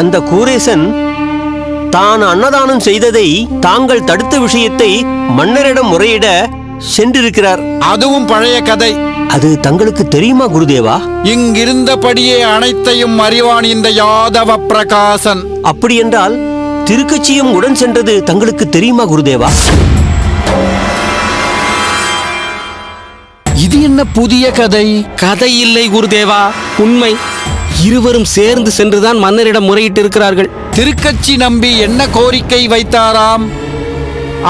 அந்த கூரேசன் தான் அன்னதானம் செய்ததை தாங்கள் தடுத்த விஷயத்தை மன்னரிடம் முறையிட சென்றிருக்கிறார். அதுவும் பழைய கதை. அது தங்களுக்கு தெரியுமா குருதேவா? இங்கிருந்தபடியே அனைத்தையும் அறிவான் இந்த யாதவ பிரகாசன். அப்படி என்றால் திருக்கச்சியும் உடன் சென்றது தங்களுக்கு தெரியுமா குருதேவா? இது என்ன புதிய கதை? கதை இல்லை குருதேவா, உண்மை. இருவரும் சேர்ந்து சென்றுதான் மன்னரிடம் முறையிட்டு இருக்கிறார்கள். திருக்கச்சி நம்பி என்ன கோரிக்கை வைத்தாராம்?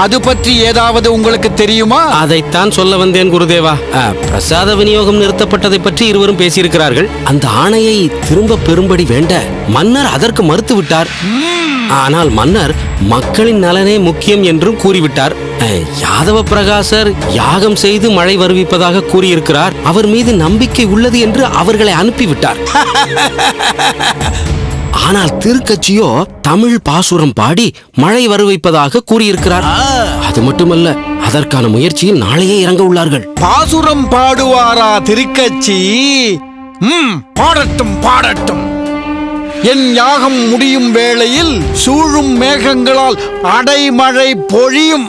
அது பற்றி ஏதாவது உங்களுக்கு தெரியுமா? அதைத்தான் சொல்ல வந்தேன் குருதேவா. பிரசாத விநியோகம் நிறுத்தப்பட்டதை பற்றி இருவரும் பேசியிருக்கிறார்கள். அந்த ஆணையை திரும்ப பெறும்படி வேண்ட மன்னர் அதற்கு மறுத்து விட்டார். ஆனால் மன்னர் மக்களின் நலனே முக்கியம் என்றும் கூறிவிட்டார். யாதவ பிரகாசர் யாகம் செய்து மழை வருவிப்பதாக கூறியிருக்கிறார். அவர் மீது நம்பிக்கை உள்ளது என்று அவர்களை அனுப்பிவிட்டார். ஆனால் திருக்கச்சியோ தமிழ் பாசுரம் பாடி மழை வருவிப்பதாக கூறியிருக்கிறார். அது மட்டுமல்ல, அதற்கான முயற்சியில் நாளையே இறங்க உள்ளார்கள். பாசுரம் பாடுவாரா திருக்கச்சி? பாடட்டும் பாடட்டும். என் யாகம் முடியும் வேளையில் சூழும் மேகங்களால் அடைமழை பொழியும்.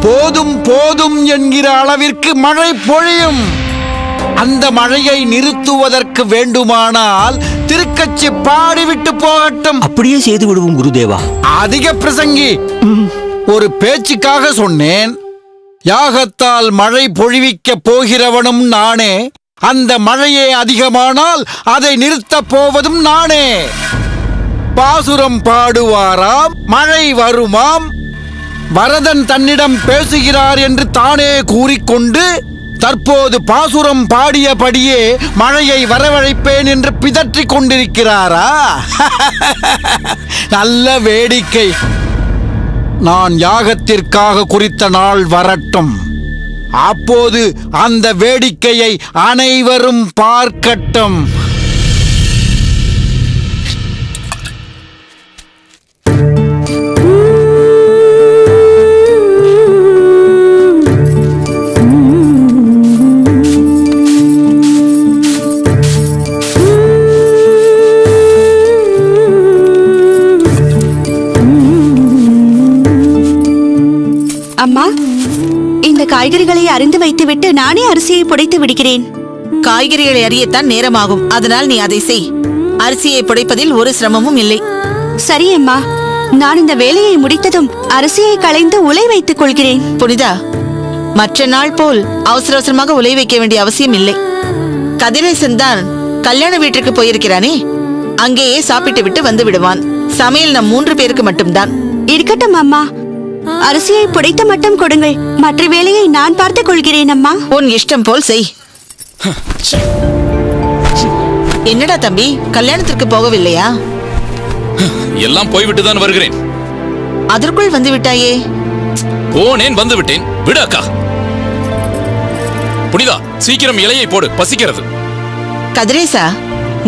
போதும் போதும் என்கிற அளவிற்கு மழை பொழியும். அந்த மழையை நிறுத்துவதற்கு வேண்டுமானால் திருக்கச்சி பாடிவிட்டு போகட்டும். அப்படியே செய்து விடுவோம் குருதேவா. அதிக பிரசங்கி, ஒரு பேச்சுக்காக சொன்னேன். யாகத்தால் மழை பொழிவிக்க போகிறவனும் நானே. அந்த மழையே அதிகமானால் அதை நிறுத்தப் போவதும் நானே. பாசுரம் பாடுவாராம், மழை வருமாம். வரதன் தன்னிடம் பேசுகிறார் என்று தானே கூறிக்கொண்டு தற்போது பாசுரம் பாடியபடியே மழையை வரவழைப்பேன் என்று பிதற்றிக் கொண்டிருக்கிறாரா? நல்ல வேடிக்கை. நான் யாகத்திற்காக குறித்த நாள் வரட்டும். அப்போது அந்த வேடிக்கையை அனைவரும் பார்க்கட்டும். அம்மா, இந்த காய்கறிகளை அறிந்து வைத்துவிட்டு நானே அரிசியை புடைத்து விடுகிறேன். காய்கறிகளை அறியத்தான் நேரமாகும். அதனால் நீ அதை செய். அரிசியை புடைப்பதில் ஒரு சிரமமும் இல்லை. சரி அம்மா, நான் இந்த வேலையை முடித்ததும் அரிசியை களைந்து உலை வைத்துக் கொள்கிறேன். புனிதா, மற்ற நாள் போல் அவசர அவசரமாக உலை வைக்க வேண்டிய அவசியம் இல்லை. கதிரேசன் தான் கல்யாண வீட்டிற்கு போயிருக்கிறானே, அங்கேயே சாப்பிட்டு விட்டு வந்து விடுவான். சமையல் நம் 3 பேருக்கு மட்டும்தான். இருக்கட்டும் அம்மா, அரிசியை புடைத்து மட்டும் கொடுங்கள். மற்ற வேலையை நான் பார்த்துக் கொள்கிறேன் அம்மா. உன் இஷ்டம் போல் செய். என்னடா தம்பி, கல்யாணத்திற்கு போகவில்லையா? எல்லாம் போய்விட்டுதான் வருகிறேன். அதற்குள் வந்து விட்டாயே? போனேன், வந்து விட்டேன். விடு அக்கா. புனிதா, சீக்கிரம் இலையை போடு, பசிக்கிறது. கதிரேசா,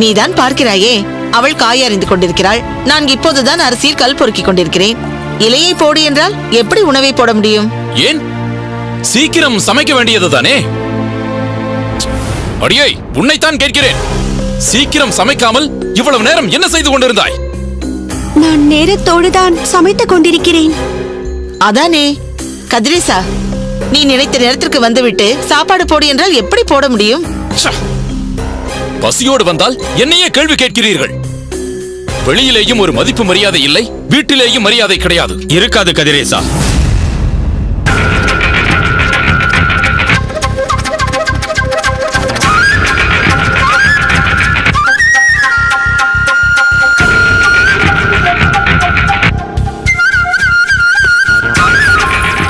நீதான் பார்க்கிறாயே, அவள் காய் அறிந்து கொண்டிருக்கிறாள். நான் இப்போதுதான் அரிசியில் கல் பொறுக்கிக் கொண்டிருக்கிறேன். இலையை போடு என்றால் எப்படி உணவை போட முடியும்? ஏன்? சீக்கிரம் சமைக்க வேண்டியதுதானே. அடியே, உன்னைத்தான் கேட்கிறேன். சீக்கிரம் சமைக்காமல் இவ்வளவு நேரம் என்ன செய்து கொண்டிருந்தாய்? நான் நேரத்தோடுதான் சமைத்துக் கொண்டிருக்கிறேன். அதானே. கதிரேசா, நீ நினைத்த நேரத்திற்கு வந்துவிட்டு சாப்பாடு போடு என்றால் எப்படி போட முடியும்? பசியோடு வந்தால் என்னையே கேள்வி கேட்கிறீர்கள். வெளியிலேயும் ஒரு மதிப்பு மரியாதை இல்லை, வீட்டிலேயும் மரியாதை கிடையாது. இருக்காது கதிரேசா.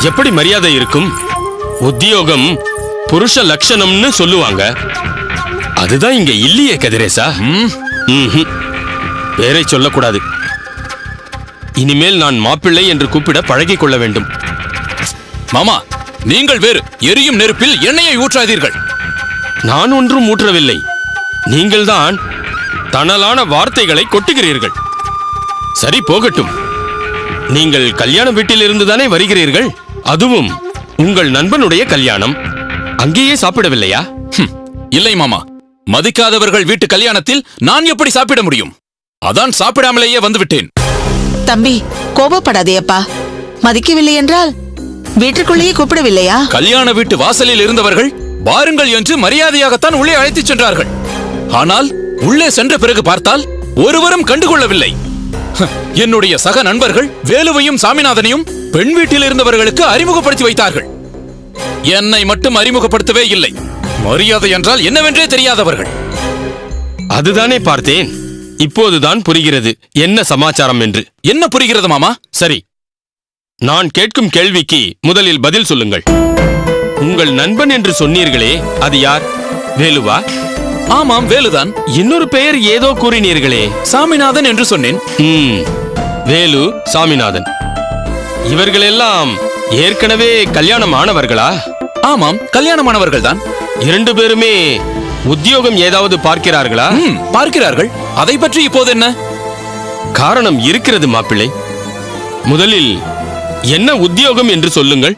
எப்படி மரியாதை இருக்கும்? உத்தியோகம் புருஷ லட்சணம்னு சொல்லுவாங்க. அதுதான் இங்க இல்லையே கதிரேசா. பேரை சொல்லக்கூடாது. இனிமேல் நான் மாப்பிள்ளை என்று கூப்பிட பழகிக் கொள்ள வேண்டும். மாமா, நீங்கள் வேறு. எரியும் நெருப்பில் எண்ணெயை ஊற்றாதீர்கள். நான் ஒன்றும் ஊற்றவில்லை. நீங்கள்தான் தணலான வார்த்தைகளை கொட்டுகிறீர்கள். சரி, போகட்டும். நீங்கள் கல்யாண வீட்டில் இருந்துதானே வருகிறீர்கள்? அதுவும் உங்கள் நண்பனுடைய கல்யாணம். அங்கேயே சாப்பிடவில்லையா? இல்லை மாமா, மதிக்காதவர்கள் வீட்டு கல்யாணத்தில் நான் எப்படி சாப்பிட முடியும்? அதான் சாப்பிடாமலேயே வந்துவிட்டேன். தம்பி, கோபப்படாதே அப்பா. மதிக்கவில்லை என்றால் வீட்டிற்குள்ளேயே கூப்பிடவில்லையா? கல்யாண வீட்டு வாசலில் இருந்தவர்கள் வாருங்கள் என்று மரியாதையாகத்தான் உள்ளே அழைத்துச் சென்றார்கள். ஆனால் உள்ளே சென்ற பிறகு பார்த்தால் ஒருவரும் கண்டுகொள்ளவில்லை. என்னுடைய சக நண்பர்கள் வேலுவையும் சாமிநாதனையும் பெண் வீட்டில் இருந்தவர்களுக்கு அறிமுகப்படுத்தி வைத்தார்கள். என்னை மட்டும் அறிமுகப்படுத்தவே இல்லை. மரியாதை என்றால் என்னவென்றே தெரியாதவர்கள். அதுதானே பார்த்தேன். இப்போதுதான் புரிகிறது என்ன சமாச்சாரம் என்று. என்ன புரிகிறது மாமா? சரி, நான் கேட்கும் கேள்விக்கு முதலில் பதில் சொல்லுங்கள். உங்கள் நண்பன் என்று சொன்னீர்களே, அது யார்? வேலுவா? ஆமாம், வேலுதான். இன்னொரு பெயர் ஏதோ கூறினீர்களே? சாமிநாதன் என்று சொன்னேன். வேலு, சாமிநாதன் இவர்களெல்லாம் ஏற்கனவே கல்யாணம் ஆனவர்களா? ஆமாம், கல்யாணமானவர்கள் தான். 2 பேருமே உத்தியோகம் ஏதாவது பார்க்கிறார்களா? பார்க்கிறார்கள். அதை பற்றி இப்போது என்ன? காரணம் இருக்கிறது மாப்பிள்ளை. முதலில் என்ன உத்தியோகம் என்று சொல்லுங்கள்.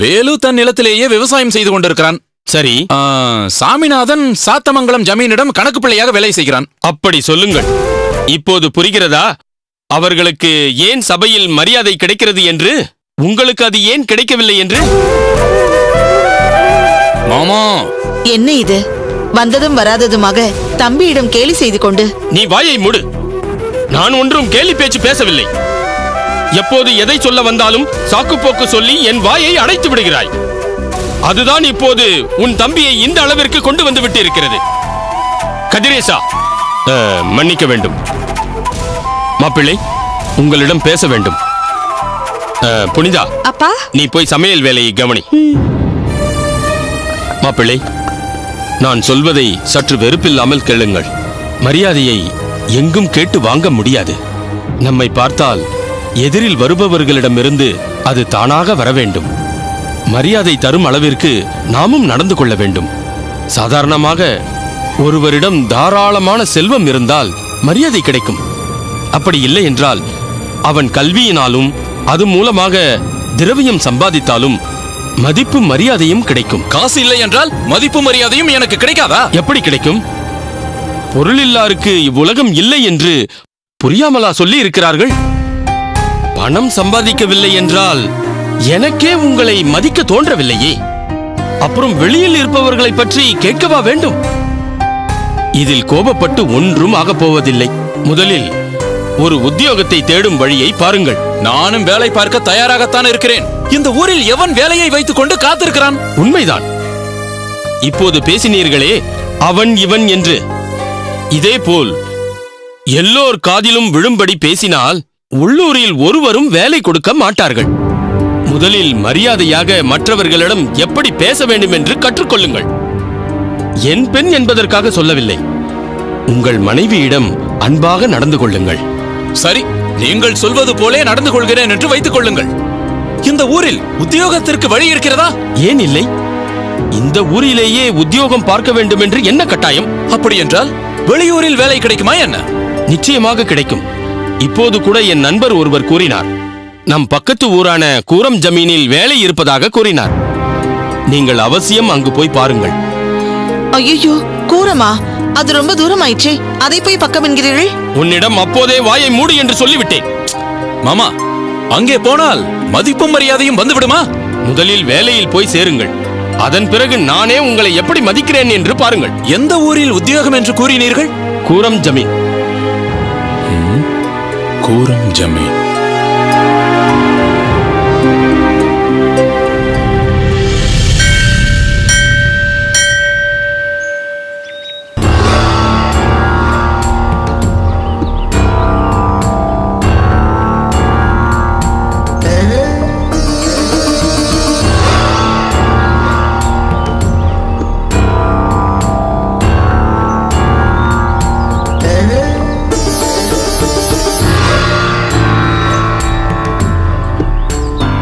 வேலு தன் நிலத்திலேயே விவசாயம் செய்து கொண்டிருக்கிறான். சரி. சாமிநாதன் சாத்தமங்கலம் ஜமீனிடம் கணக்கு பிள்ளையாக வேலை செய்கிறான். அப்படி சொல்லுங்கள். இப்போது புரிகிறதா அவர்களுக்கு ஏன் சபையில் மரியாதை கிடைக்கிறது என்று? உங்களுக்கு அது ஏன் கிடைக்கவில்லை என்று? மாமா, என்ன இது? வந்ததும் வராததுமாக தம்பியிடம் கேலி செய்து கொண்டு. நீ வாயை மூடு. நான் ஒன்றும் கேலி பேச்சு பேசவில்லை. எப்போது எதை சொல்ல வந்தாலும் சாக்குப்போக்கு சொல்லி என் வாயை அடைத்து விடுகிறாய். அதுதான் இப்போது உன் தம்பியை இந்த அளவிற்கு கொண்டு வந்து விட்டு இருக்கிறது. கதிரேசா, மன்னிக்க வேண்டும். மாப்பிள்ளை, உங்களிடம் பேச வேண்டும். புனிதா, அப்பா, நீ போய் சமையல் வேலையை கவனி. மாப்பிள்ளை, நான் சொல்வதை சற்று வெறுப்பில்லாமல் கேளுங்கள். மரியாதையை எங்கும் கேட்டு வாங்க முடியாது. நம்மை பார்த்தால் எதிரில் வருபவர்களிடமிருந்து அது தானாக வர வேண்டும். மரியாதை தரும் அளவிற்கு நாமும் நடந்து கொள்ள வேண்டும். சாதாரணமாக ஒருவரிடம் தாராளமான செல்வம் இருந்தால் மரியாதை கிடைக்கும். அப்படி இல்லை என்றால் அவன் கல்வியினாலும் அது மூலமாக திரவியம் சம்பாதித்தாலும் மதிப்பு மரியாதையும் கிடைக்கும். காசு இல்லை என்றால் மதிப்பு மரியாதையும் எனக்கு கிடைக்காதா? எப்படி கிடைக்கும்? பொருளில்லாருக்கு இவ்வுலகம் இல்லை என்று புரியாமலா சொல்லி இருக்கிறார்கள்? பணம் சம்பாதிக்கவில்லை என்றால் எனக்கே உங்களை மதிக்க தோன்றவில்லையே. அப்புறம் வெளியில் இருப்பவர்களை பற்றி கேட்கவா வேண்டும்? இதில் கோபப்பட்டு ஒன்றும் ஆகப் போவதில்லை. முதலில் ஒரு உத்தியோகத்தை தேடும் வழியை பாருங்கள். நானும் வேலை பார்க்க தயாராகத்தான் இருக்கிறேன். இந்த ஊரில் எவன் வேலையை வைத்துக் கொண்டு காத்திருக்கிறான்? உண்மைதான். இப்போது பேசினீர்களே அவன் இவன் என்று. இதேபோல் எல்லோர் காதிலும் விழும்படி பேசினால் உள்ளூரில் ஒருவரும் வேலை கொடுக்க மாட்டார்கள். முதலில் மரியாதையாக மற்றவர்களிடம் எப்படி பேச வேண்டும் என்று கற்றுக்கொள்ளுங்கள். என் பெண் என்பதற்காக சொல்லவில்லை. உங்கள் மனைவியிடம் அன்பாக நடந்து கொள்ளுங்கள். சரி, நீங்கள் சொல்வது போலே நடந்து கொள்கிறேன் என்று வைத்துக் கொள்ளுங்கள். இந்த ஊரில் உத்தியோகத்திற்கு வழி இருக்கிறதா? ஏன் இல்லை? இந்த ஊரிலேயே உத்தியோகம் பார்க்க வேண்டும் என்று என்ன கட்டாயம்? அப்படி என்றால் வெளியூரில் வேலை கிடைக்குமா என்ன? நிச்சயமாக கிடைக்கும். இப்போது கூட என் நண்பர் ஒருவர் கூறினார். நம் பக்கத்து ஊரான கூரம் ஜமீனில் வேலை இருப்பதாக கூறினார். நீங்கள் அவசியம் அங்கு போய் பாருங்கள். ஐயோ, கூரமா? அது ரொம்ப தூரம் ஆயிற்றே. அதை போய் பக்கம் என்கிறீர்கள்? உன்னிடம் அப்போதே வாயை மூடு என்று சொல்லிவிட்டேன். மாமா, அங்கே போனால் மதிப்பும் மரியாதையும் வந்துவிடுமா? முதலில் வேலையில் போய் சேருங்கள். அதன் பிறகு நானே உங்களை எப்படி மதிக்கிறேன் என்று பாருங்கள். எந்த ஊரில் உத்தியோகம் என்று கூறினீர்கள்? கூரம் ஜமீன். கூரம் ஜமீன்.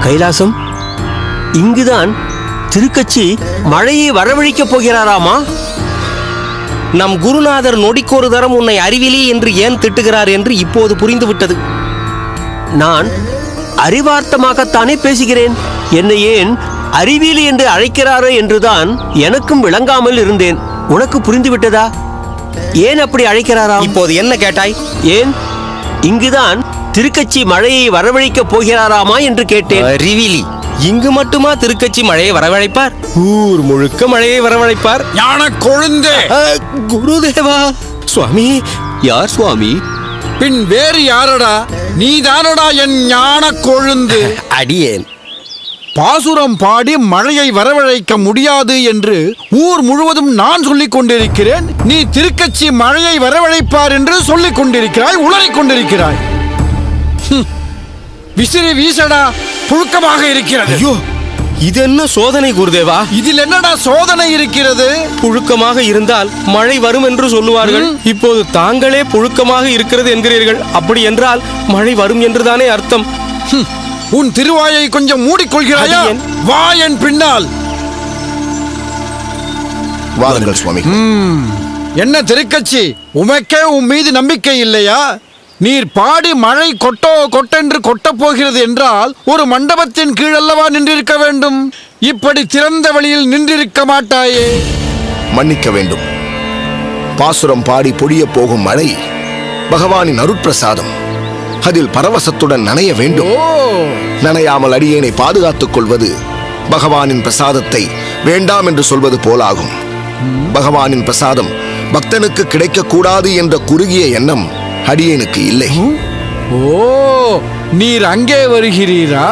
கைலாசம், இங்குதான் திருக்கச்சி மழையை வரவழைக்கப் போகிறாராமா? நம் குருநாதர் நொடிக்கொரு தரம் உன்னை அறிவிலி என்று ஏன் திட்டுகிறார் என்று இப்போது புரிந்துவிட்டது. நான் அறிவார்த்தமாகத்தானே பேசுகிறேன். என்னை ஏன் அறிவியலி என்று அழைக்கிறாரோ என்றுதான் எனக்கும் விளங்காமல் இருந்தேன். உனக்கு புரிந்துவிட்டதா? ஏன் அப்படி அழைக்கிறாராம்? இப்போது என்ன கேட்டாய்? ஏன் இங்குதான் திருக்கச்சி மழையை வரவழைக்கப் போகிறாராமா என்று கேட்டேன். அறிவிலி, இங்கு மட்டுமா திருக்கச்சி மழையை வரவழைப்பார்? ஊர் முழுக்க மழையை வரவழைப்பார். ஞான கொழுந்தே, குருதேவா. சுவாமி, யார் சுவாமி? பின் வேறு யாரடா? நீதானடா என் ஞான கொழுந்து. அடியேன். பாசுரம் பாடி மழையை வரவழைக்க முடியாது என்று ஊர் முழுவதும் நான் சொல்லிக் கொண்டிருக்கிறேன். நீ திருக்கச்சி மழையை வரவழைப்பார் என்று சொல்லிக் கொண்டிருக்கிறாய், உளறிக் கொண்டிருக்கிறாய். விசிறி வீசடா, புழுக்கமாக இருக்கிறது. ஐயோ, இது என்ன சோதனை குருதேவா? இதில் என்னடா சோதனை இருக்கிறது? புழுக்கமாக இருந்தால் மழை வரும் என்று சொல்லுவார்கள். இப்போது தாங்களே புழுக்கமாக இருக்கிறது என்கிறீர்கள். அப்படி என்றால் மழை வரும் என்றுதானே அர்த்தம். உன் திருவாயை கொஞ்சம் மூடிக்கொள்கிறாயா? வா என் பின்னால். வாருங்கள் சுவாமி. என்ன திருக்கச்சி, உமக்கே உன் மீது நம்பிக்கை இல்லையா? நீர் பாடி மழை கொட்டென்று கொட்டப் போகிறது என்றால் ஒரு மண்டபத்தின் கீழல்லவா நின்றிருக்க வேண்டும். இப்படி திறந்த வழியில் நின்றிருக்க மாட்டாயே. மன்னிக்க வேண்டும். பாசுரம் பாடி பொழிய போகும் மழை பகவானின் அருட்பிரசாதம். அதில் பரவசத்துடன் நனைய வேண்டும். நனையாமல் அடியேனை பாதுகாத்துக் கொள்வது பகவானின் பிரசாதத்தை வேண்டாம் என்று சொல்வது போலாகும். பகவானின் பிரசாதம் பக்தனுக்கு கிடைக்கக்கூடாது என்ற குறுகிய எண்ணம் அடியேனுக்கு இல்லை. ஓ, நீர் அங்கே வருகிறீரா?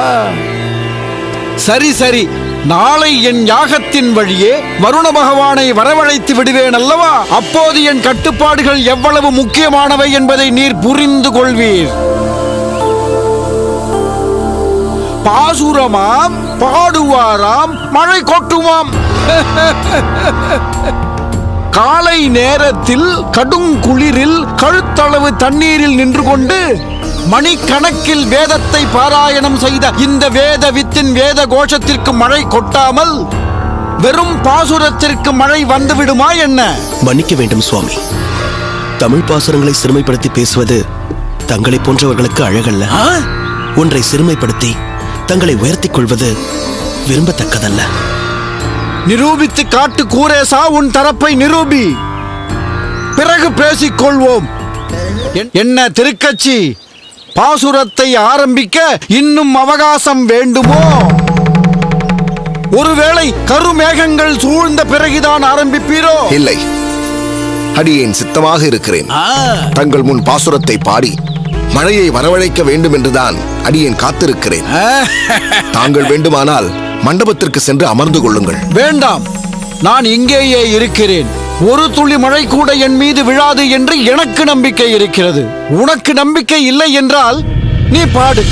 சரி சரி, நாளை என் யாகத்தின் வழியே வருண பகவானை வரவழைத்து விடுவேன் அல்லவா? அப்போது என் கட்டுப்பாடுகள் எவ்வளவு முக்கியமானவை என்பதை நீர் புரிந்து கொள்வீர். பாசுரமாம், பாடுவாராம், மழை கொட்டுமாம். காலை நேரத்தில் கடும் குளிரில் கழுத்தளவு தண்ணீரில் நின்று கொண்டு மணிக்கணக்கில் வேதத்தை பாராயணம் செய்த இந்த வேத வித்தின் வேத கோஷத்திற்கு மழை கொட்டாமல் வெறும் பாசுரத்திற்கு மழை வந்துவிடுமா என்ன? மன்னிக்க வேண்டும் சுவாமி. தமிழ் பாசுரங்களை சிறுமைப்படுத்தி பேசுவது தங்களை போன்றவர்களுக்கு அழகல்ல. ஒன்றை சிறுமைப்படுத்தி தங்களை உயர்த்திக் கொள்வது விரும்பத்தக்கதல்ல. நிரூபித்து காட்டு கூரேசா, உன் தரப்பை நிரூபி, பிறகு பேசிக்கொள்வோம். என்ன திருக்கச்சி, பாசுரத்தை ஆரம்பிக்க இன்னும் அவகாசம் வேண்டுமோ? ஒருவேளை கருமேகங்கள் சூழ்ந்த பிறகுதான் ஆரம்பிப்பீரோ? இல்லை, அடியேன் சித்தமாக இருக்கிறேன். தங்கள் முன் பாசுரத்தை பாடி மழையை வரவழைக்க வேண்டும் என்றுதான் அடியேன் காத்திருக்கிறேன். தாங்கள் வேண்டுமானால் மண்டபத்திற்கு சென்று அமர்ந்து கொள்ளுங்கள். வேண்டாம், நான் இங்கேயே இருக்கிறேன். ஒரு துளி மழை கூட என் மீது விழாது என்று எனக்கு நம்பிக்கை இருக்கிறது. உனக்கு நம்பிக்கை இல்லை என்றால் நீ பாடு.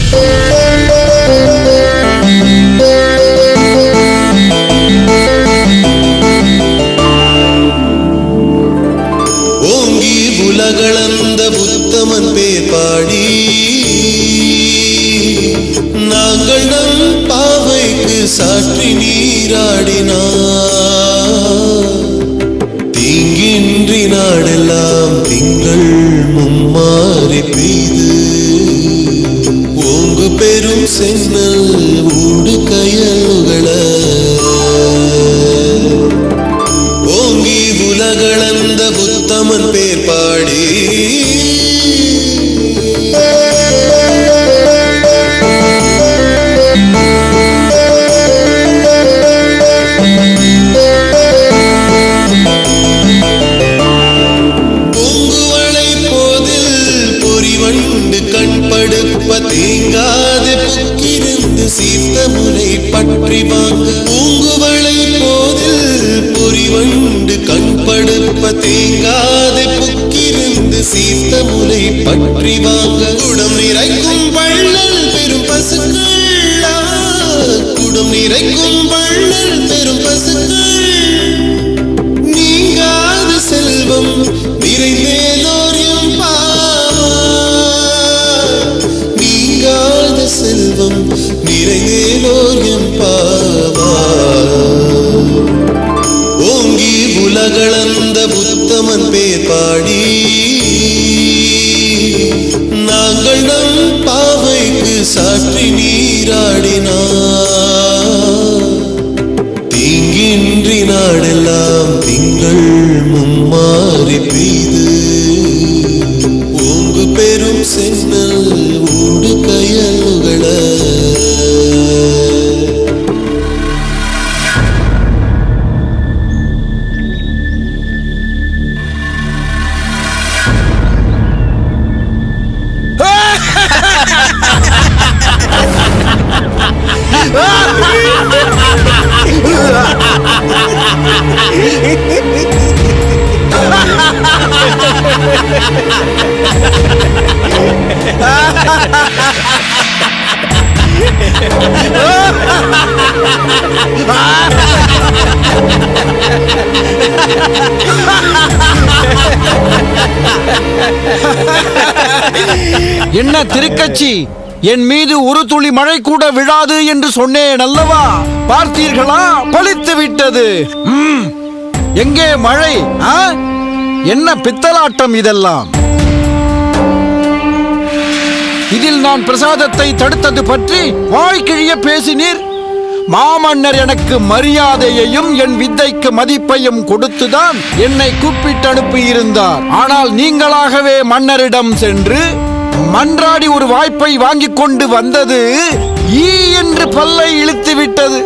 ஓங்கி உலகளந்த புத்தமன் பேர் பாடி நாங்கள் நம் பாவைக்கு சாற்றி நீராடினார். தீங்கின்றி நாடெல்லாம் திங்கள் மும்மாறி பெய்து ஓங்கு பெரும் சென்னல் ஊடு கயலுகள ஓங்கி உலகளந்த புத்தமன் பேர் பாடி தேங்காது புக்கிருந்து சீர்த்த முலை பற்றி வாங்க பூங்குவளை போதில் பொறிவண்டு கண்படுப்ப தேங்காது புக்கிருந்து சீர்த்த முலை பற்றி வாங்க குடம் நிறைக்கும் வள்ளல் பெரும் பசுக்கள் குடம் நிறைக்கும் வள்ளல் பெரும் பசுக்கள் நீங்காத செல்வம் நிறைந்தேலோர் செல்வம் நிறைந்தேலோர் ஓங்கி உலகளந்த புத்தமன் பேர் பாடி நாங்கள் நம் பாவைக்கு சாற்றி நீராடினார். தீங்கின்றி நாடெல்லாம் திங்கள் மும்மாறி பெய்து என்ன திருக்கச்சி, என் மீது ஒரு துளி மழை கூட விழாது என்று சொன்னேன் அல்லவா? பார்த்தீர்களா? பலித்து விட்டது. எங்கே மழை? என்ன பித்தலாட்டம் இதெல்லாம்? இதில் நான் பிரசாதத்தை தடுத்தது பற்றி வாய்க்கிழிய பேசினீர். மாமன்னர் எனக்கு மரியாதையையும் என் வித்தைக்கு மதிப்பையும் கொடுத்துதான் என்னை கூப்பிட்டு அனுப்பியிருந்தார். ஆனால் நீங்களாகவே மன்னரிடம் சென்று மன்றாடி ஒரு வாய்ப்பை வாங்கிக் கொண்டு வந்தது ஈ என்று பல்லை இழுத்து விட்டது.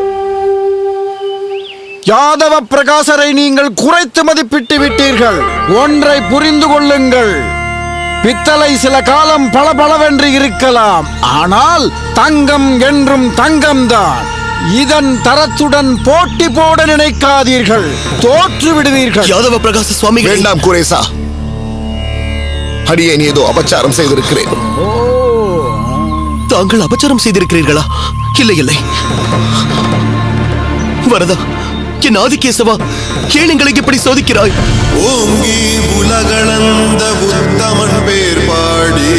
யாதவ பிரகாசரை நீங்கள் குறைத்து மதிப்பிட்டு விட்டீர்கள். ஒன்றை புரிந்து கொள்ளுங்கள், பித்தளை சில காலம் பளபளவென்று இருக்கலாம், ஆனால் தங்கம் என்றும் தங்கம்தான். இதன் தரத்துடன் போட்டி போட நினைக்காதீர்கள், தோற்று விடுவீர்கள். யாதவ பிரகாச சுவாமிகள், வேண்டாம் குரேசா, அடியேன் ஏதோ அபச்சாரம் செய்திருக்கிறேன். தாங்கள் அபச்சாரம் செய்திருக்கிறீர்களா? இல்லை இல்லை வரதா, என் ஆதிகேசவா, ஏன் எங்களை இப்படி சோதிக்கிறாய்? ஓங்கி உலகளந்த உத்தமன் பேர் பாடி